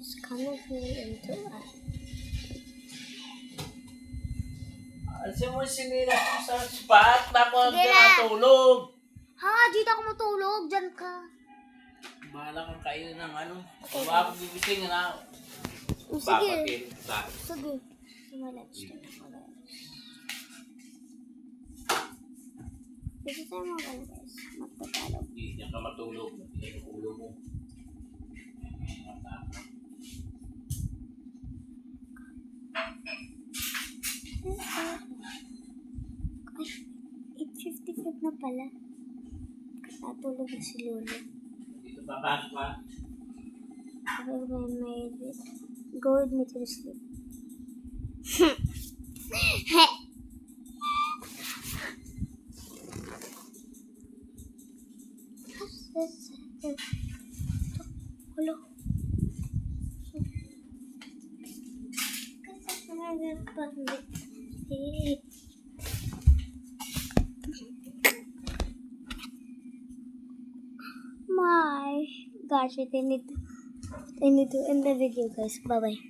It's coming here into us. Alisin mo yung sinilas mo sa spot. Tapos Sige ka na. natulog. Ha? Dito ako matulog. Diyan ka. Bahala kang kainin ng ano. Okay. Kung ako gigising na. Sige. Babatin sa. Sige. Sumalabs ka na ako, guys. Dito tayo mga guys. Magtagalog. Hindi niya ka matulog. Hindi yung ulo mo. Ay, 8:55 na pala. Katulog na si Lolo. Dito papasok ka. Go with me to sleep. Hello. My gosh, I need to end the video, guys. Bye bye.